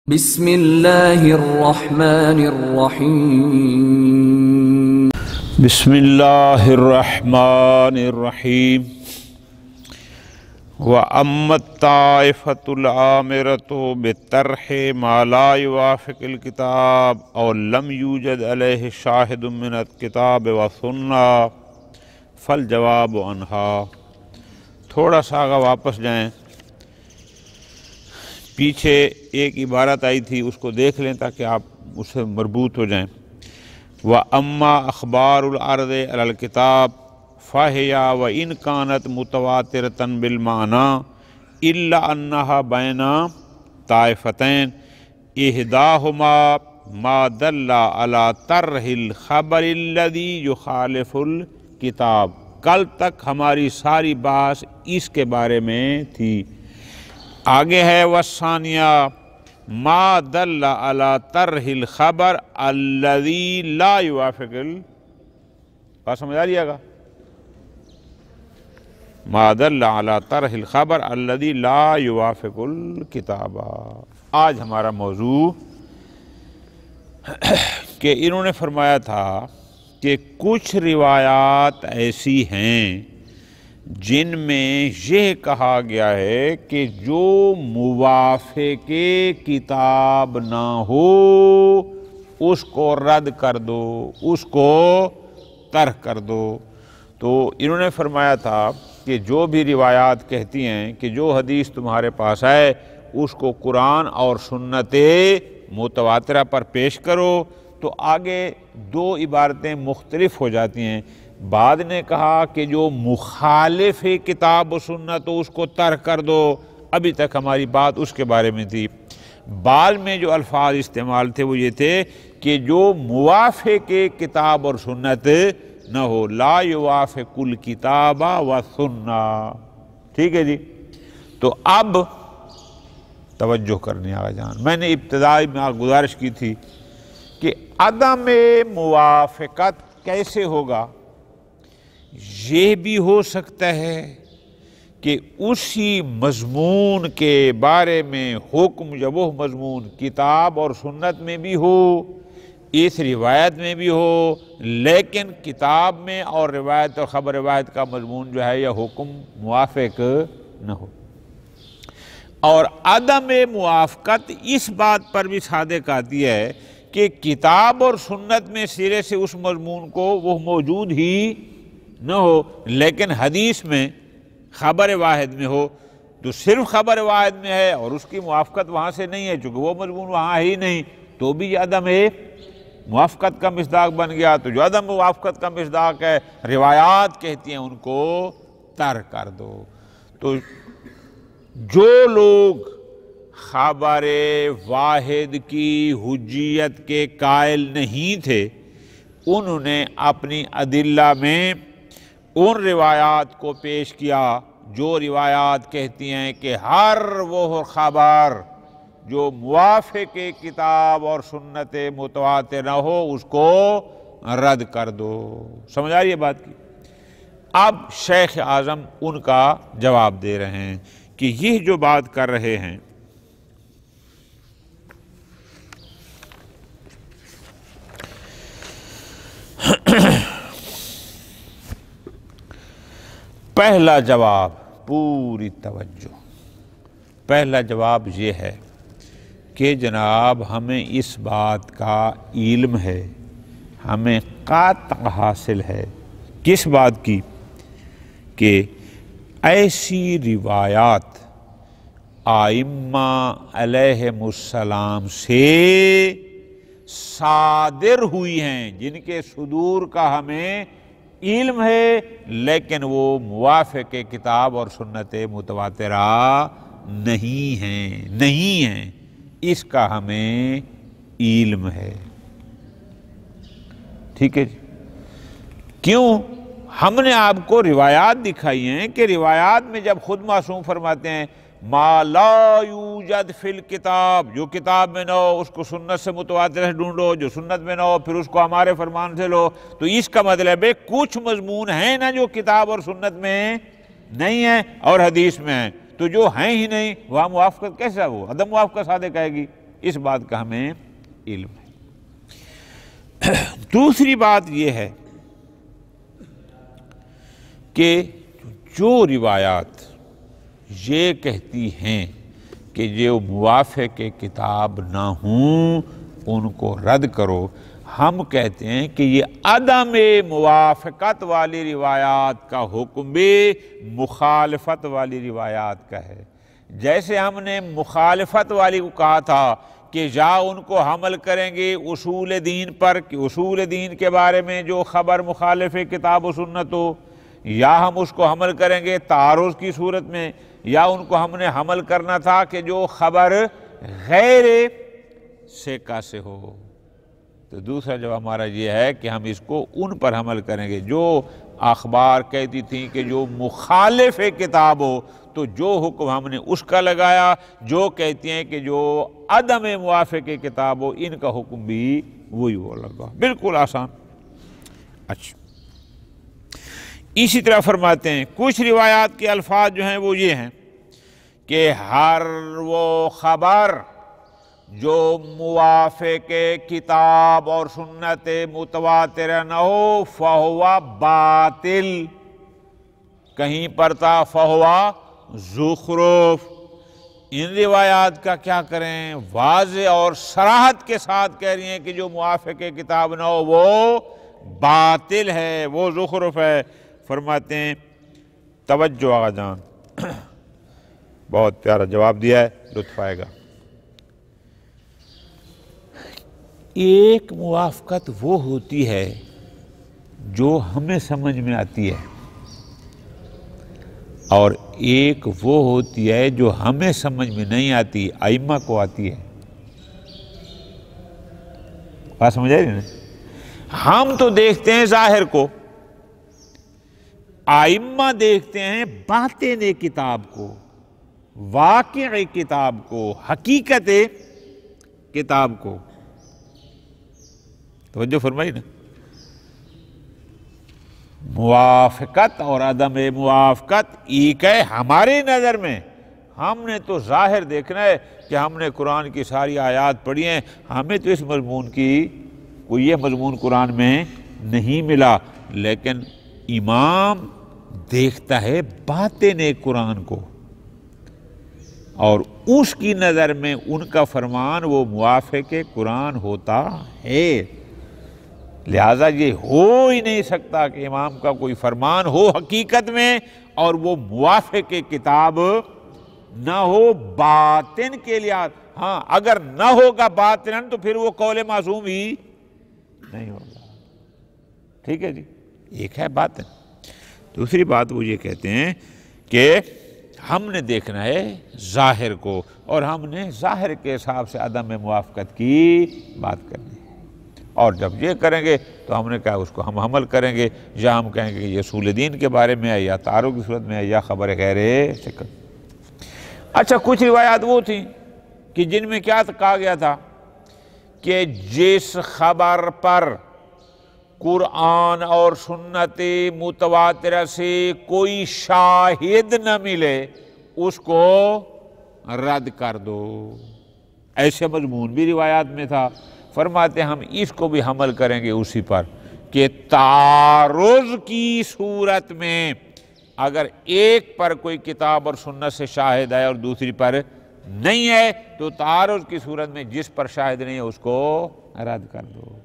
بسم اللہ الرحمن الرحیم بسم اللہ الرحمن الرحیم وَأَمَّا الطَّائِفَةُ الْآمِرَةُ بِطَرْحِ مَا لَا يُوَافِقُ الْكِتَابَ أَوْ لَمْ يُوجَدْ عَلَيْهِ شَاهِدٌ مِنَ الْكِتَابِ وَالسُّنَّةِ فَالْجَوَابُ عَنْهَا۔ تھوڑا سا آگا واپس جائیں، پیچھے ایک عبارت آئی تھی، اس کو دیکھ لیں تاکہ آپ اس سے مربوط ہو جائیں۔ وَأَمَّا أَخْبَارُ الْعَرْضِ عَلَى الْكِتَابِ فَهِيَ وَإِنْ كَانَتْ مُتَوَاتِرَةً بِالْمَعْنَى إِلَّا أَنَّهَا بَيْنَ طَائِفَتَيْنِ إِحْدَاهُمَا مَا دَلَّ عَلَى طَرْحِ الْخَبَرِ الَّذِي يُخَالِفُ الْكِتَابِ۔ کل تک ہماری ساری بحث اس کے بارے میں تھی۔ آگے ہے وَالثَّانِیَہ مَا دَلَّ عَلَى طَرْحِ الْخَبَرِ الَّذِي لَا يُوَافِقُ بات سمجھ آ رہی ہے گا؟ مَا دَلَّ عَلَى طَرْحِ الْخَبَرِ الَّذِي لَا يُوَافِقُ الْكِتَابَ۔ آج ہمارا موضوع کہ انہوں نے فرمایا تھا کہ کچھ روایات ایسی ہیں جن میں یہ کہا گیا ہے کہ جو موافق کتاب نہ ہو اس کو رد کر دو، اس کو ترک کر دو۔ تو انہوں نے فرمایا تھا کہ جو بھی روایات کہتی ہیں کہ جو حدیث تمہارے پاس ہے اس کو قرآن اور سنت متواترہ پر پیش کرو، تو آگے دو عبارتیں مختلف ہو جاتی ہیں۔ بعد نے کہا کہ جو مخالف کتاب و سنت ہو اس کو ترک کر دو، ابھی تک ہماری بات اس کے بارے میں تھی۔ بعد میں جو الفاظ استعمال تھے وہ یہ تھے کہ جو موافق کتاب اور سنت نہ ہو، لا یوافق الکتاب والسنہ۔ ٹھیک ہے جی؟ تو اب توجہ کرنی آقا جان، میں نے ابتدائی میں گزارش کی تھی کہ عدم موافقت کیسے ہوگا؟ یہ بھی ہو سکتا ہے کہ اسی مضمون کے بارے میں حکم یا وہ مضمون کتاب اور سنت میں بھی ہو، اس روایت میں بھی ہو، لیکن کتاب میں اور روایت اور خبر روایت کا مضمون جو ہے یا حکم موافق نہ ہو۔ اور عدم موافقت اس بات پر بھی صادق آتی ہے کہ کتاب اور سنت میں سرے سے اس مضمون کو وہ موجود ہی نہ ہو، لیکن حدیث میں خبر واحد میں ہو، تو صرف خبر واحد میں ہے اور اس کی موافقت وہاں سے نہیں ہے چونکہ وہ مضمون وہاں ہی نہیں، تو بھی یہ عدم موافقت کا مصداق بن گیا۔ تو جو عدم موافقت کا مصداق ہے، روایات کہتی ہیں ان کو ترک کر دو۔ تو جو لوگ خبر واحد کی حجیت کے قائل نہیں تھے، انہوں نے اپنی ادلہ میں ان روایات کو پیش کیا جو روایات کہتی ہیں کہ ہر وہ خبر جو موافق کتاب اور سنت متواتر نہ ہو اس کو رد کر دو۔ سمجھ آ رہی ہے بات کی؟ اب شیخ اعظم ان کا جواب دے رہے ہیں کہ یہ جو بات کر رہے ہیں پہلا جواب، پوری توجہ، پہلا جواب یہ ہے کہ جناب ہمیں اس بات کا علم ہے، ہمیں قطع حاصل ہے کس بات کی؟ کہ ایسی روایات ائمہ علیہم السلام سے صادر ہوئی ہیں جن کے صدور کا ہمیں علم ہے، لیکن وہ موافق کتاب اور سنت متواترہ نہیں ہیں، اس کا ہمیں علم ہے۔ ٹھیک ہے جی؟ کیوں؟ ہم نے آپ کو روایات دکھائی ہیں کہ روایات میں جب خود معصوم فرماتے ہیں ما لا یوجد فی الکتاب، جو کتاب میں نہ ہو اس کو سنت سے متواتر سے ڈھونڈو، جو سنت میں نہ ہو پھر اس کو ہمارے فرمان سے لو، تو اس کا مطلب ہے کچھ مضمون ہیں نا جو کتاب اور سنت میں نہیں ہیں اور حدیث میں ہیں، تو جو ہیں ہی نہیں وہاں موافقت کیسا ہو؟ عدم موافقت صادق آئے گی؟ اس بات کا ہمیں علم ہے۔ دوسری بات یہ ہے کہ جو روایات یہ کہتی ہیں کہ جو موافق کتاب نہ ہوں ان کو رد کرو، ہم کہتے ہیں کہ یہ عدم موافقت والی روایات کا حکم بھی مخالفت والی روایات کا ہے۔ جیسے ہم نے مخالفت والی کو کہا تھا کہ یا ان کو حمل کریں گے اصول دین پر، کہ اصول دین کے بارے میں جو خبر مخالف کتاب و سنت ہو، یا ہم اس کو حمل کریں گے تعارض کی صورت میں، یا ان کو ہم نے حمل کرنا تھا کہ جو خبر غیر ثقہ سے ہو۔ تو دوسرا جواب ہمارا یہ ہے کہ ہم اس کو ان پر حمل کریں گے جو اخبار کہتی تھیں کہ جو مخالف کتاب ہو، تو جو حکم ہم نے اس کا لگایا، جو کہتی ہیں کہ جو عدم موافق کتاب ہو ان کا حکم بھی وہی وہ لگا۔ بالکل آسان۔ اچھا، اسی طرح فرماتے ہیں کچھ روایات کے الفاظ جو ہیں وہ یہ ہیں کہ ہر وہ خبر جو موافق کتاب اور سنت متواتر نہ ہو فہو باطل، کہیں پر تھا فہو زخرف۔ ان روایات کا کیا کریں؟ واضح اور صراحت کے ساتھ کہہ رہی ہیں کہ جو موافق کتاب نہ ہو وہ باطل ہے، وہ زخرف ہے۔ فرماتے ہیں توجہ آقا جان، بہت پیارا جواب دیا ہے، لطف آئے گا۔ ایک موافقت وہ ہوتی ہے جو ہمیں سمجھ میں آتی ہے، اور ایک وہ ہوتی ہے جو ہمیں سمجھ میں نہیں آتی، ائمہ کو آتی ہے۔ بات سمجھ آئی نا؟ ہم تو دیکھتے ہیں ظاہر کو، ائمہ دیکھتے ہیں باطن کتاب کو، واقع کتاب کو، حقیقت کتاب کو۔ توجہ فرمائی نا؟ موافقت اور عدم موافقت ایک ہے ہماری نظر میں۔ ہم نے تو ظاہر دیکھنا ہے کہ ہم نے قرآن کی ساری آیات پڑھی ہیں، ہمیں تو اس مضمون کی کوئی یہ مضمون قرآن میں نہیں ملا، لیکن امام دیکھتا ہے باطن قرآن کو، اور اس کی نظر میں ان کا فرمان وہ موافق قرآن ہوتا ہے۔ لہذا یہ ہو ہی نہیں سکتا کہ امام کا کوئی فرمان ہو حقیقت میں اور وہ موافق کتاب نہ ہو باطن کے لحاظ۔ ہاں، اگر نہ ہوگا باطن تو پھر وہ قول معصوم ہی نہیں ہوگا۔ ٹھیک ہے جی، ایک ہے باطن۔ دوسری بات وہ یہ کہتے ہیں کہ ہم نے دیکھنا ہے ظاہر کو، اور ہم نے ظاہر کے حساب سے عدم موافقت کی بات کرنی ہے، اور جب یہ کریں گے تو ہم نے کہا اس کو ہم حمل کریں گے، یا ہم کہیں گے کہ یہ اصول دین کے بارے میں ہے، یا تعارض کی صورت میں ہے، یا خبر غیر ثقہ۔ اچھا، کچھ روایات وہ تھیں کہ جن میں کیا کہا گیا تھا کہ جس خبر پر قرآن اور سنت متواترہ سے کوئی شاہد نہ ملے اس کو رد کر دو۔ ایسے مضمون بھی روایات میں تھا۔ فرماتے ہم اس کو بھی حمل کریں گے اسی پر کہ تعارض کی صورت میں اگر ایک پر کوئی کتاب اور سنت سے شاہد ہے اور دوسری پر نہیں ہے تو تعارض کی صورت میں جس پر شاہد نہیں ہے اس کو رد کر دو۔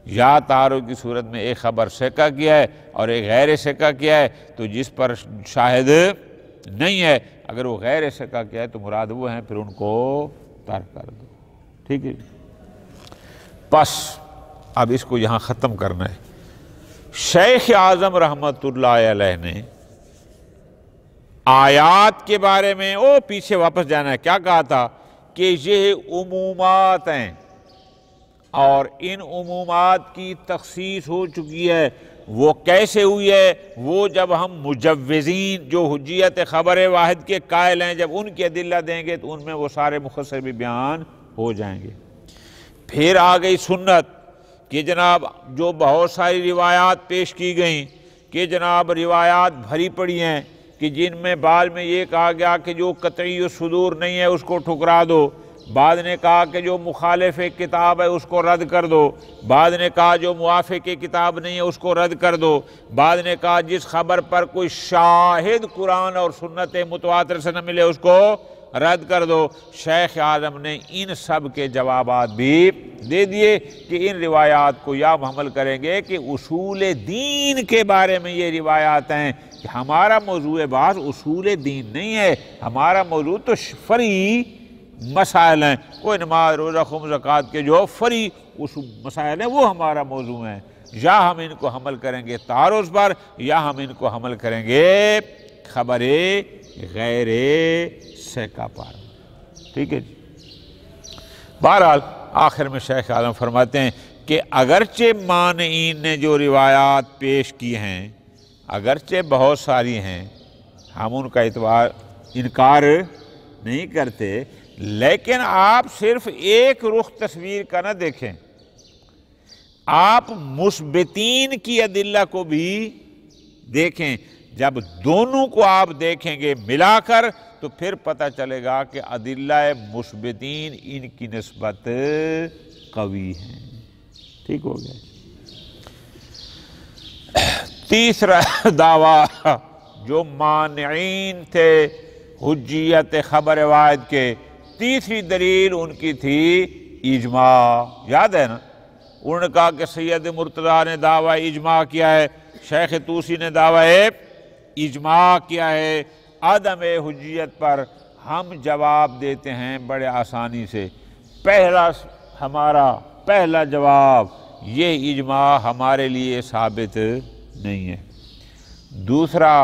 یا تعارض کی صورت میں ایک خبر ثقہ کیا ہے اور ایک غیر ثقہ کیا ہے، تو جس پر شاہد نہیں ہے اگر وہ غیر ثقہ کیا ہے تو مراد وہ ہیں، پھر ان کو ترک کر دو۔ ٹھیک ہے، بس اب اس کو یہاں ختم کرنا ہے۔ شیخ اعظم رحمۃ اللہ علیہ نے آیات کے بارے میں پیچھے واپس جانا ہے، کیا کہا تھا کہ یہ عمومات ہیں اور ان عمومات کی تخصیص ہو چکی ہے۔ وہ کیسے ہوئی ہے؟ وہ جب ہم مجوزین جو حجیت خبر واحد کے قائل ہیں جب ان کی ادلہ دیں گے تو ان میں وہ سارے مختصر بھی بیان ہو جائیں گے۔ پھر آ گئی سنت کہ جناب جو بہت ساری روایات پیش کی گئیں کہ جناب روایات بھری پڑی ہیں کہ جن میں بعد میں یہ کہا گیا کہ جو قطعی صدور نہیں ہے اس کو ٹھکرا دو، بعد نے کہا کہ جو مخالف کتاب ہے اس کو رد کر دو، بعد نے کہا جو موافق کتاب نہیں ہے اس کو رد کر دو، بعد نے کہا جس خبر پر کوئی شاہد قرآن اور سنت متواتر سے نہ ملے اس کو رد کر دو۔ شیخ اعظم نے ان سب کے جوابات بھی دے دیے کہ ان روایات کو یا حمل کریں گے کہ اصول دین کے بارے میں یہ روایات ہیں، کہ ہمارا موضوع بحث اصول دین نہیں ہے، ہمارا موضوع تو فرعی مسائل ہیں، کوئی نماز روزہ خم زکوٰۃ کے جو فرعی مسائل ہیں وہ ہمارا موضوع ہیں، یا ہم ان کو حمل کریں گے تعارض پر یا ہم ان کو حمل کریں گے خبر غیر ثقہ پر۔ ٹھیک ہے جی۔ بہرحال آخر میں شیخ اعظم فرماتے ہیں کہ اگرچہ مانعین نے جو روایات پیش کی ہیں اگرچہ بہت ساری ہیں، ہم ان کا انکار نہیں کرتے، لیکن آپ صرف ایک رخ تصویر کا نہ دیکھیں، آپ مثبتین کی ادلہ کو بھی دیکھیں۔ جب دونوں کو آپ دیکھیں گے ملا کر تو پھر پتہ چلے گا کہ ادلہ مثبتین ان کی نسبت قوی ہیں۔ ٹھیک ہو گیا۔ تیسرا دعویٰ جو مانعین تھے حجیت خبر واحد کے، تیسری دلیل ان کی تھی اجماع۔ یاد ہے نا، انہوں نے کہا کہ سید مرتضیٰ نے دعویٰ اجماع کیا ہے، شیخ طوسی نے دعویٰ اجماع کیا ہے عدم حجیت پر۔ ہم جواب دیتے ہیں بڑے آسانی سے۔ ہمارا پہلا جواب، یہ اجماع ہمارے لیے ثابت نہیں ہے۔ دوسرا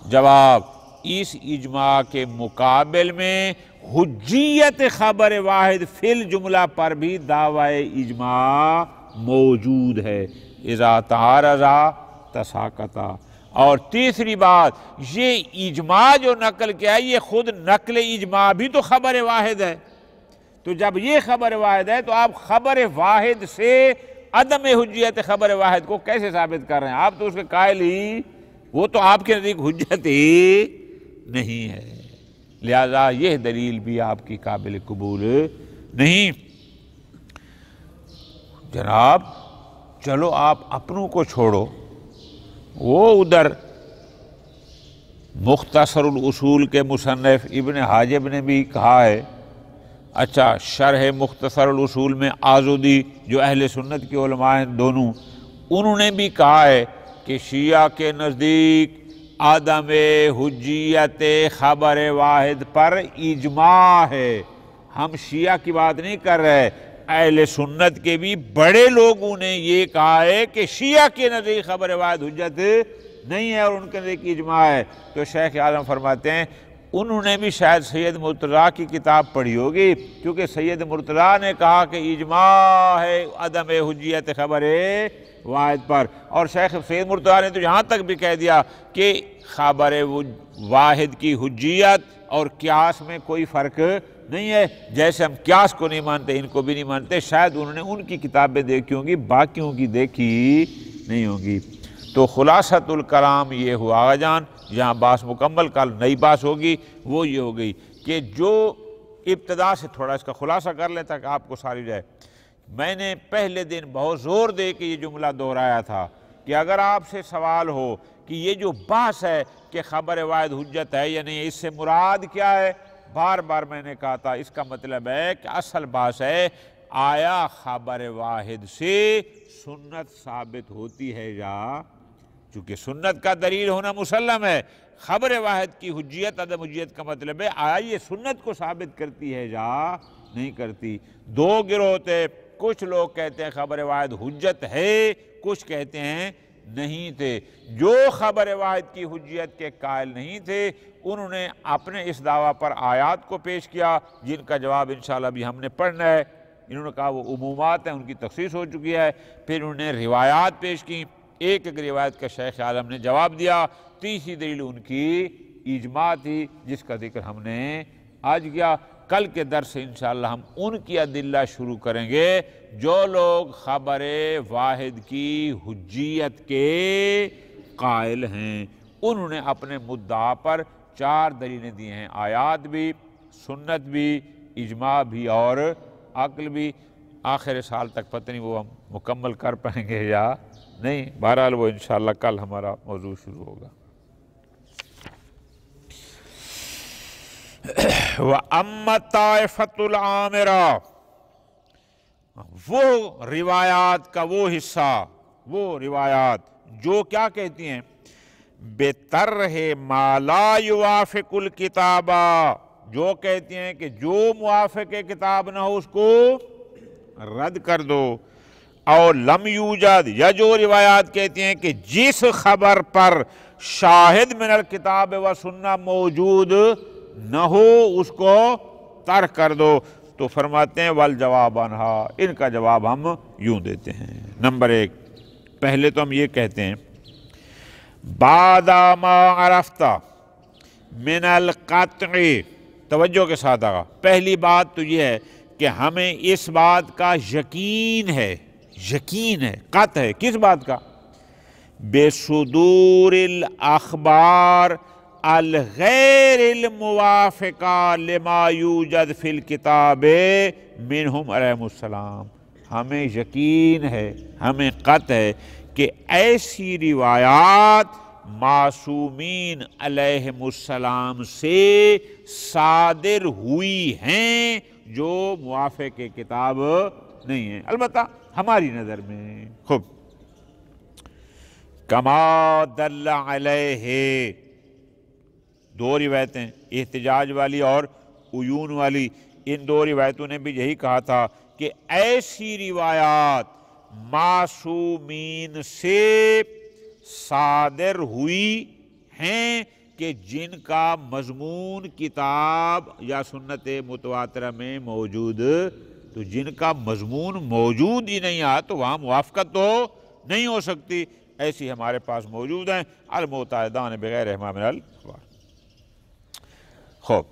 جواب، اس اجماع کے مقابل میں حجیت خبر واحد فی الجملہ پر بھی دعوی اجماع موجود ہے، اذا تعارض تساقطا۔ اور تیسری بات، یہ اجماع جو نقل کیا ہے یہ خود نقل اجماع بھی تو خبر واحد ہے، تو جب یہ خبر واحد ہے تو آپ خبر واحد سے عدم حجیت خبر واحد کو کیسے ثابت کر رہے ہیں؟ آپ تو اس کے قائل ہی، وہ تو آپ کے نزدیک حجت ہی نہیں ہے، لہذا یہ دلیل بھی آپ کی قابل قبول نہیں۔ جناب چلو آپ اپنوں کو چھوڑو، وہ ادھر مختصر الاصول کے مصنف ابن حاجب نے بھی کہا ہے، اچھا شرح مختصر الاصول میں آزودی جو اہل سنت کے علماء ہیں دونوں، انہوں نے بھی کہا ہے کہ شیعہ کے نزدیک عدم حجیت خبر واحد پر اجماع ہے۔ ہم شیعہ کی بات نہیں کر رہے، اہل سنت کے بھی بڑے لوگوں نے یہ کہا ہے کہ شیعہ کے نزدیک خبر واحد حجت نہیں ہے اور ان کے نزدیک اجماع ہے۔ تو شیخ اعظم فرماتے ہیں انہوں نے بھی شاید سید مرتضیٰ کی کتاب پڑھی ہوگی، کیونکہ سید مرتضیٰ نے کہا کہ اجماع ہے عدم حجیت خبر واحد پر، اور شیخ سید مرتضیٰ نے تو یہاں تک بھی کہہ دیا کہ خبر واحد کی حجیت اور قیاس میں کوئی فرق نہیں ہے، جیسے ہم قیاس کو نہیں مانتے ان کو بھی نہیں مانتے۔ شاید انہوں نے ان کی کتابیں دیکھی ہوں گی، باقیوں کی دیکھی نہیں ہوگی۔ تو خلاصۃ الکلام یہ ہوا آغا جان، یہاں بحث مکمل، کل نئی بحث ہوگی، وہ یہ ہو گئی کہ جو ابتدا سے تھوڑا اس کا خلاصہ کر لیں تاکہ آپ کو ساری جائے۔ میں نے پہلے دن بہت زور دے کے یہ جملہ دہرایا تھا کہ اگر آپ سے سوال ہو کہ یہ جو بحث ہے کہ خبر واحد حجت ہے یا نہیں، اس سے مراد کیا ہے، بار بار میں نے کہا تھا اس کا مطلب ہے کہ اصل بحث ہے آیا خبر واحد سے سنت ثابت ہوتی ہے یا، چونکہ سنت کا دلیل ہونا مسلم ہے، خبر واحد کی حجیت عدم حجیت کا مطلب ہے آیا یہ سنت کو ثابت کرتی ہے یا نہیں کرتی۔ دو گروہ تھے، کچھ لوگ کہتے ہیں خبر واحد حجت ہے، کچھ کہتے ہیں نہیں تھے۔ جو خبر واحد کی حجیت کے قائل نہیں تھے انہوں نے اپنے اس دعویٰ پر آیات کو پیش کیا جن کا جواب انشاءاللہ بھی ہم نے پڑھنا ہے۔ انہوں نے کہا وہ عمومات ہیں، ان کی تخصیص ہو چکی ہے۔ پھر انہوں نے روایات پیش کی، ایک ایک روایت کا شیخ عالم نے جواب دیا۔ تیسری دلیل ان کی اجماع تھی جس کا ذکر ہم نے آج کیا۔ کل کے درس سے انشاءاللہ ہم ان کی ادلہ شروع کریں گے جو لوگ خبر واحد کی حجیت کے قائل ہیں۔ انہوں نے اپنے مدعا پر 4 دلیلیں دی ہیں، آیات بھی، سنت بھی، اجماع بھی اور عقل بھی آخر سال تک پتہ نہیں وہ ہم مکمل کر پائیں گے یا نہیں، بہرحال وہ انشاءاللہ کل ہمارا موضوع شروع ہوگا۔ وَأَمَّا الطَّائِفَةُ الْعَامِرَةُ، وہ روایات کا وہ حصہ، وہ روایات جو کیا کہتی ہیں، بِطَرْحِ مَا لَا يُوَافِقُ الْكِتَابَ، جو کہتی ہیں کہ جو موافق کتاب نہ ہو اس کو رد کر دو، اور لم یوجد، یا جو روایات کہتی ہیں کہ جس خبر پر شاہد من الکتاب و سنہ موجود نہ ہو اس کو ترک کر دو، تو فرماتے ہیں والجواب عنہا، ان کا جواب ہم یوں دیتے ہیں۔ نمبر 1، پہلے تو ہم یہ کہتے ہیں بعد ما عرفت من القطع، توجہ کے ساتھ آگا، پہلی بات تو یہ ہے کہ ہمیں اس بات کا یقین ہے، یقین ہے، قطع ہے، کس بات کا؟ بصدور الاخبار الغیر الموافقہ لما یوجد فی الکتاب منہم علیہم السلام، ہمیں یقین ہے، ہمیں قطع ہے کہ ایسی روایات معصومین علیہم السلام سے صادر ہوئی ہیں جو موافق کتاب نہیں ہیں، البتہ ہماری نظر میں۔ خوب، کما دل علیہ، دو روایتیں، احتجاج والی اور عیون والی، ان دو روایتوں نے بھی یہی کہا تھا کہ ایسی روایات معصومین سے صادر ہوئی ہیں کہ جن کا مضمون کتاب یا سنت متواترہ میں موجود، تو جن کا مضمون موجود ہی نہیں آ تو وہاں موافقت تو نہیں ہو سکتی، ایسی ہمارے پاس موجود ہیں، المعتادان بغیر احمام من الاخبار۔ خوب،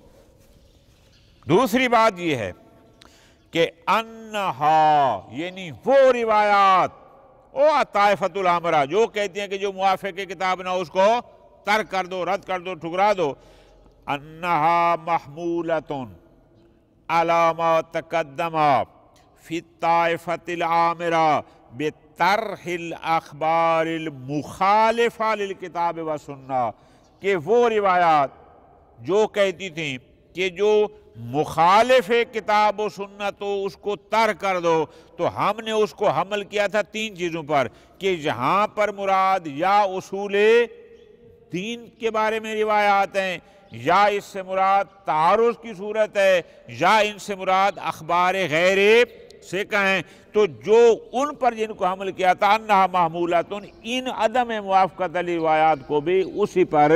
دوسری بات یہ ہے کہ انہا، یعنی وہ روایات، او طائفۃ العامرہ، جو کہتی ہیں کہ جو موافق کتاب نہ اس کو ترک کر دو، رد کر دو، ٹھکرا دو، انہا محمولۃ علی ما تقدم فی الطائفۃ العامرہ بطرح الاخبار المخالفہ للکتاب والسنہ، کہ وہ روایات جو کہتی تھیں کہ جو مخالف کتاب و سنت تو اس کو ترک کر دو، تو ہم نے اس کو حمل کیا تھا تین چیزوں پر، کہ جہاں پر مراد یا اصول دین کے بارے میں روایات ہیں، یا اس سے مراد تعارض کی صورت ہے، یا ان سے مراد اخبار غیر سے کہیں، تو جو ان پر جن کو حمل کیا تھا انہا محمولات، ان عدم موافقت علی روایات کو بھی اسی پر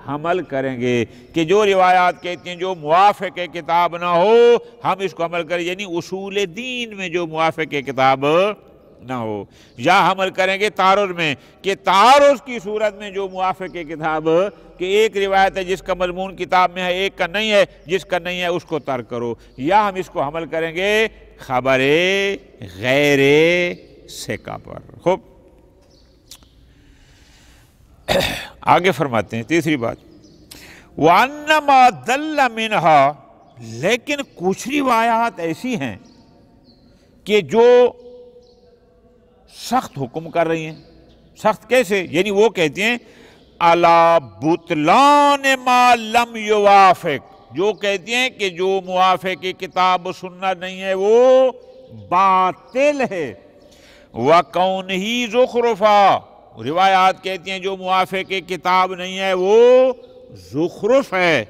حمل کریں گے، کہ جو روایات کہتی ہیں جو موافق کتاب نہ ہو ہم اس کو حمل کریں، یعنی اصول دین میں جو موافق کتاب نہ ہو، یا حمل کریں گے تعارض میں، کہ تعارض کی صورت میں جو موافق کتاب، کہ ایک روایت ہے جس کا مضمون کتاب میں ہے، ایک کا نہیں ہے، جس کا نہیں ہے اس کو ترک کرو، یا ہم اس کو حمل کریں گے خبر غیر ثقہ پر۔ خوب، آگے فرماتے ہیں تیسری بات، وَأَنَّمَا دَلَّ مِنْهَا، لیکن کچھ روایات ایسی ہیں کہ جو سخت حکم کر رہی ہیں، سخت کیسے؟ یعنی وہ کہتی ہیں عَلَى بُطْلَانِ مَا لَمْ يُوَافِقْ، جو کہتی ہیں کہ جو موافق کتاب و سنت نہیں ہے وہ باطل ہے، وَكَوْنِهِ زُخْرُفًا، روایات کہتی ہیں جو موافق کتاب نہیں ہے وہ زخرف ہے،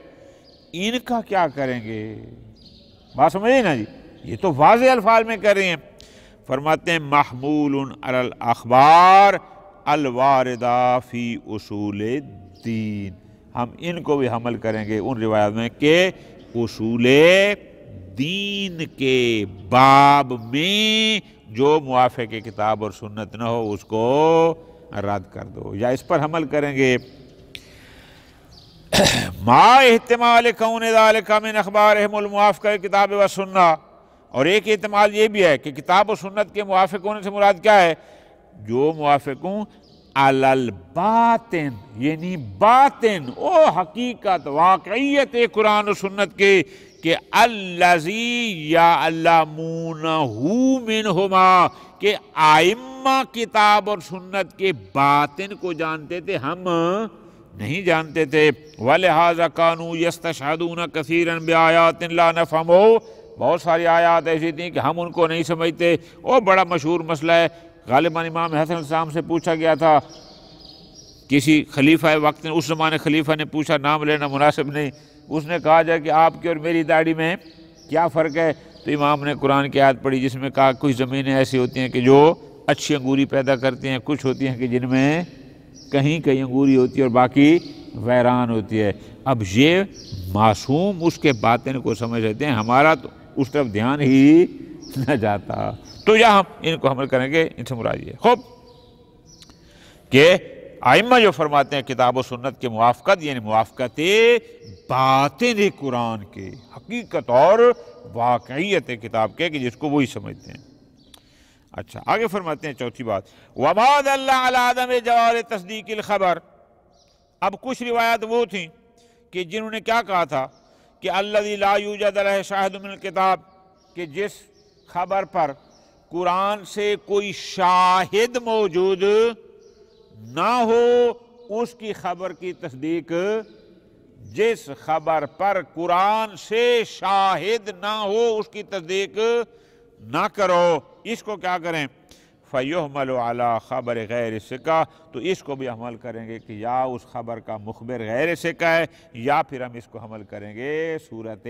ان کا کیا کریں گے؟ بات سمجھے نا جی، یہ تو واضح الفاظ میں کر رہے ہیں، فرماتے ہیں محمول علی الاخبار الواردہ فی اصول الدین، ہم ان کو بھی حمل کریں گے ان روایات میں کہ اصول دین کے باب میں جو موافق کتاب اور سنت نہ ہو اس کو رد کر دو، یا اس پر حمل کریں گے ما احتمال کون ذالک من اخبارہم الموافقہ کتاب و سنہ، اور ایک احتمال یہ بھی ہے کہ کتاب و سنت کے موافق ہونے سے مراد کیا ہے؟ جو موافق ہوں علی الباطن، یعنی باطن او حقیقت واقعیت قرآن و سنت کے، کہ الذی یعلمونہ منہما، کہ ائمہ کتاب اور سنت کے باطن کو جانتے تھے، ہم نہیں جانتے تھے۔ وَلِهَذَا كَانُوا يَسْتَشْهَدُونَ كَثِيرًا بِآيَاتٍ لَا نَفْهَمُ، بہت ساری آیات ایسی تھیں کہ ہم ان کو نہیں سمجھتے۔ اور بڑا مشہور مسئلہ ہے، غالباً امام حسن السلام سے پوچھا گیا تھا، کسی خلیفہ وقت نے، اس زمانے خلیفہ نے پوچھا، نام لینا مناسب نہیں، اس نے کہا جائے کہ آپ کی اور میری داڑھی میں کیا فرق ہے؟ تو امام نے قرآن کی آیت پڑھی جس میں کہا کچھ زمینیں ایسی ہوتی ہیں کہ جو اچھی انگوری پیدا کرتی ہیں، کچھ ہوتی ہیں کہ جن میں کہیں کہیں انگوری ہوتی ہے اور باقی ویران ہوتی ہے۔ اب یہ معصوم اس کے باطن کو سمجھ لیتے ہیں، ہمارا تو اس طرف دھیان ہی نہ جاتا، تو یہاں ہم ان کو عمل کریں گے، ان سے مراد یہ خوب کہ ائمہ جو فرماتے ہیں کتاب و سنت کے موافقت، یعنی موافقت باطن قرآن کے، حقیقت اور واقعیت کتاب کے، کہ جس کو وہی سمجھتے ہیں۔ اچھا آگے فرماتے ہیں چوتھی بات، وَمَا دَلَّ عَلَىٰ عَدَمِ جَوَازِ تَصْدِيقِ الْخَبَرِ، اب کچھ روایات وہ تھیں کہ جنہوں نے کیا کہا تھا کہ الَّذِي لَا يُوجَدُ لَهُ شَاهِدٌ مِنَ الْكِتَابِ، کہ جس خبر پر قرآن سے کوئی شاہد موجود نہ ہو اس کی خبر کی تصدیق، جس خبر پر قرآن سے شاہد نہ ہو اس کی تصدیق نہ کرو، اس کو کیا کریں؟ فَيُحْمَلُ عَلَىٰ خَبَرِ غَيْرِ ثِقَةٍ، تو اس کو بھی عمل کریں گے کہ یا اس خبر کا مخبر غیر ثقہ ہے، یا پھر ہم اس کو عمل کریں گے صورت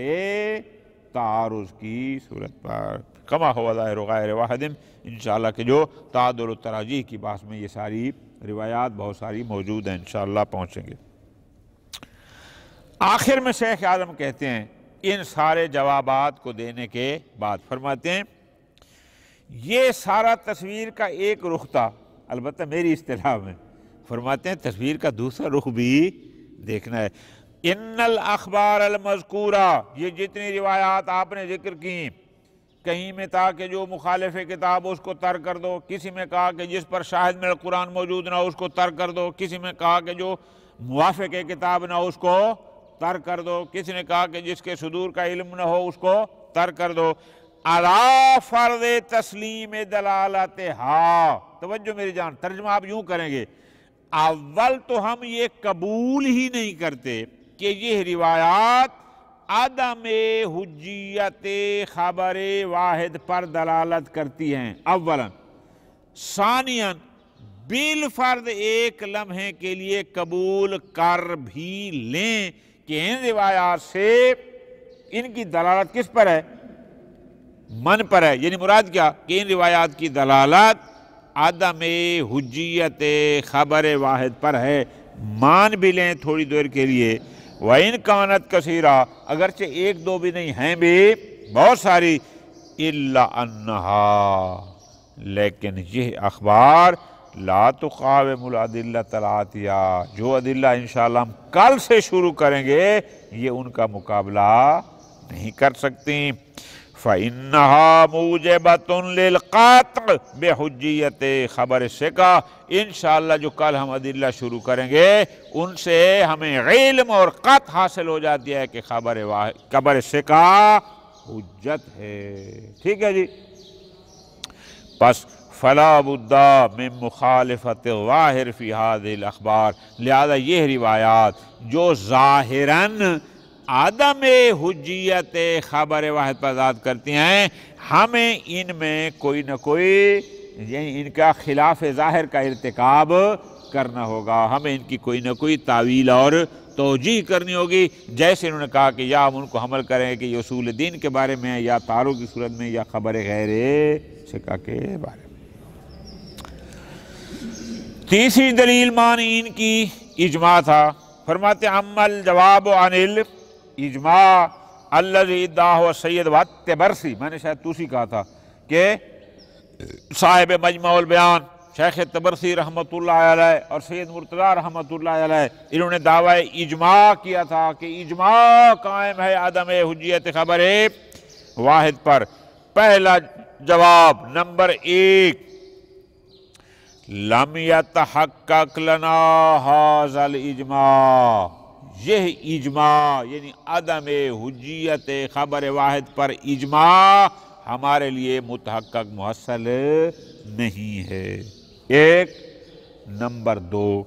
تعارض کی صورت پر، کما هو ظاہر غیر واحد، انشاءاللہ کہ جو تعادل و تراجیح کی بحث میں یہ ساری روایات بہت ساری موجود ہیں، انشاءاللہ پہنچیں گے۔ آخر میں شیخ اعظم کہتے ہیں ان سارے جوابات کو دینے کے بعد، فرماتے ہیں یہ سارا تصویر کا ایک رخ تھا، البتہ میری اصطلاح میں، فرماتے ہیں تصویر کا دوسرا رخ بھی دیکھنا ہے۔ ان الاخبار المذکورہ، یہ جتنی روایات آپ نے ذکر کی، کہیں میں تھا کہ جو مخالف کتاب اس کو ترک کر دو، کسی میں کہا کہ جس پر شاہد میں قرآن موجود نہ ہو اس کو ترک کر دو، کسی میں کہا کہ جو موافق کتاب نہ ہو اس کو ترک کر دو، کسی نے کہا کہ جس کے صدور کا علم نہ ہو اس کو ترک کر دو۔ علی فرض تسلیم دلالتہا، توجہ میری جان، ترجمہ آپ یوں کریں گے، اول تو ہم یہ قبول ہی نہیں کرتے کہ یہ روایات عدم حجیت خبر واحد پر دلالت کرتی ہیں، اولا، ثانیاً بالفرض ایک لمحے کے لیے قبول کر بھی لیں کہ ان روایات سے ان کی دلالت کس پر ہے؟ من پر ہے، یعنی مراد کیا کہ ان روایات کی دلالت عدم حجیت خبر واحد پر ہے، مان بھی لیں تھوڑی دیر کے لیے۔ وَإِن كَانَتْ كَثِيرًا، اگرچہ ایک دو بھی نہیں ہیں بھی بہت ساری، إِلَّا أَنَّهَا، لیکن یہ اخبار لا تقاوم الادلۃ الآتیہ، جو ادلہ انشاءاللہ ہم کل سے شروع کریں گے یہ ان کا مقابلہ نہیں کر سکتی۔ فَإِنَّهَا مُوجِبَةٌ لِلْقَطْعِ بِحُجِّيَّةِ خبر ثقہ، انشاءاللہ جو کل ہم ادلہ شروع کریں گے ان سے ہمیں علم اور قطع حاصل ہو جاتی ہے کہ خبر ثقہ حجت ہے، ٹھیک ہے جی۔ پس فلا بد من مخالفت ظاہر فی هذه الاخبار، لہذا یہ روایات جو ظاہراً عدم حجیت خبر واحد پر ذات کرتی ہیں، ہمیں ان میں کوئی نہ کوئی، یعنی ان کا خلاف ظاہر کا ارتکاب کرنا ہوگا، ہمیں ان کی کوئی نہ کوئی تعویل اور توجیہ کرنی ہوگی، جیسے انہوں نے کہا کہ یا ہم ان کو عمل کریں کہ یہ اصول دین کے بارے میں، یا تعارض کی صورت میں، یا خبر غیر ثقہ کے بارے میں۔ تیسری دلیل معنی ان کی اجماع تھا، فرماتے عمل جواب عن الاجماع الذی ادعاہ سید والتبرسی، میں نے شاید توسی کہا تھا کہ صاحب مجمع البیان شیخ تبرسی رحمۃ اللہ علیہ اور سید مرتضیٰ رحمۃ اللہ علیہ، انہوں نے دعوی اجماع کیا تھا کہ اجماع قائم ہے عدم حجیت خبر واحد پر۔ پہلا جواب نمبر 1، لم یتحقق لنا ھذا الاجماع، یہ اجماع یعنی عدم حجیت خبر واحد پر اجماع ہمارے لیے متحقق محصل نہیں ہے۔ ایک نمبر دو،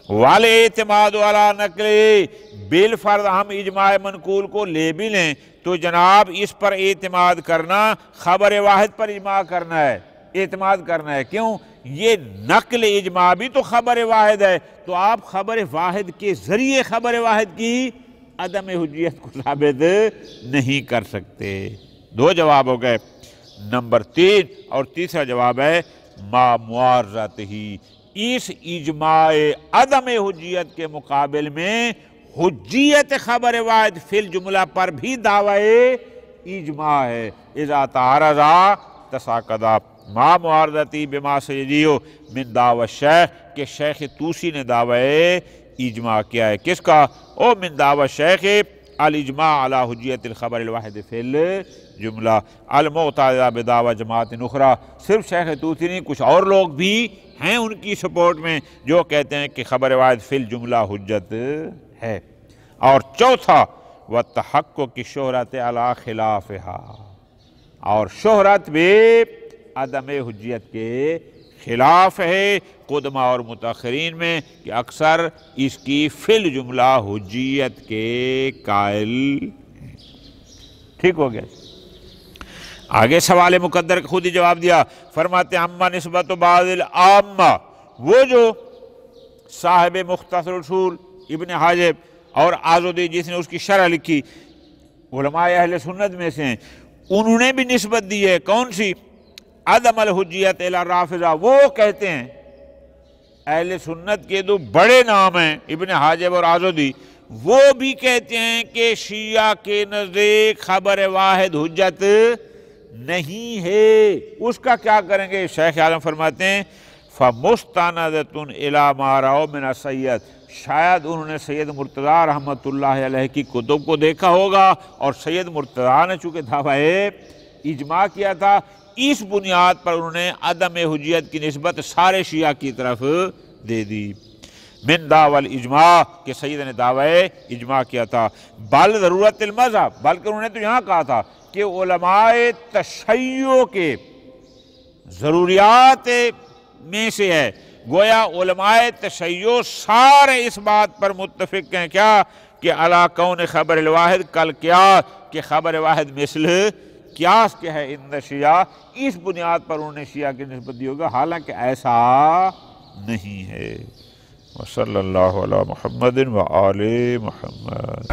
والاعتماد علی نقل بالفرض، ہم اجماع منقول کو لے بھی لیں تو جناب اس پر اعتماد کرنا خبر واحد پر اجماع کرنا ہے، اعتماد کرنا ہے۔ کیوں؟ یہ نقل اجماع بھی تو خبر واحد ہے، تو آپ خبر واحد کے ذریعے خبر واحد کی عدم حجیت کو ثابت نہیں کر سکتے۔ دو جواب ہو گئے۔ نمبر تین اور تیسرا جواب ہے ما معارضت ہی، اس اجماع عدم حجیت کے مقابل میں حجیت خبر واحد فی الجملہ پر بھی دعوی اجماع ہے۔ اذا تعارضا تساقطا، ما معارضتی بما سیجیو من دعوی الشیخ، کہ شیخ طوسی نے دعوی اجماع کیا ہے۔ کس کا؟ او من دعوی الشیخ الاجماع علی حجیت الخبر الواحد فی الجملہ المعترضہ بدعوی جماعت اخری، صرف شیخ طوسی نہیں، کچھ اور لوگ بھی ہیں ان کی سپورٹ میں جو کہتے ہیں کہ خبر واحد فی الجملہ حجت ہے۔ اور چوتھا وتحقق کی شہرت علی خلافہا، اور شہرت بھی عدم حجیت کے خلاف ہے قدمہ اور متاخرین میں، کہ اکثر اس کی فی الجملہ حجیت کے قائل ہیں۔ ٹھیک ہو گیا؟ آگے سوال مقدر کا خود ہی جواب دیا، فرماتے ہیں اما نسبت بعض العامہ، وہ جو صاحب مختصر اصول ابن حاجب اور آزودی جس نے اس کی شرح لکھی علماء اہل سنت میں سے ہیں، انہوں نے بھی نسبت دی ہے۔ کون سی؟ عدم الحجیت الی الرافضہ، وہ کہتے ہیں اہل سنت کے دو بڑے نام ہیں ابن حاجب اور آزودی، وہ بھی کہتے ہیں کہ شیعہ کے نزدیک خبر واحد حجت نہیں ہے۔ اس کا کیا کریں گے؟ شیخ عالم فرماتے ہیں فَمُسْتَنَدَةٌ إِلَى مَا رَأَوْا مِنَ السَّیّد، شاید انہوں نے سید مرتضیٰ رحمۃ اللہ علیہ کی کتب کو دیکھا ہوگا، اور سید مرتضیٰ نے چونکہ دعوی اجماع کیا تھا، اس بنیاد پر انہوں نے عدم حجیت کی نسبت سارے شیعہ کی طرف دے دی۔ من دعوی الاجماع، کہ سید نے دعوی اجماع کیا تھا، بل ضرورت المذہب، بلکہ انہوں نے تو یہاں کہا تھا کہ علماء تشیع کے ضروریات میں سے ہے۔ گویا علماء تشیع سارے اس بات پر متفق ہیں کیا؟ کہ علی کون خبر الواحد کل قیاس، کہ خبر واحد مثل قیاس کے ہے اند شیعہ، اس بنیاد پر انہوں نے شیعہ کی نسبت دی ہوگا، حالانکہ ایسا نہیں ہے۔ وصلی اللہ علی محمد و آل محمد۔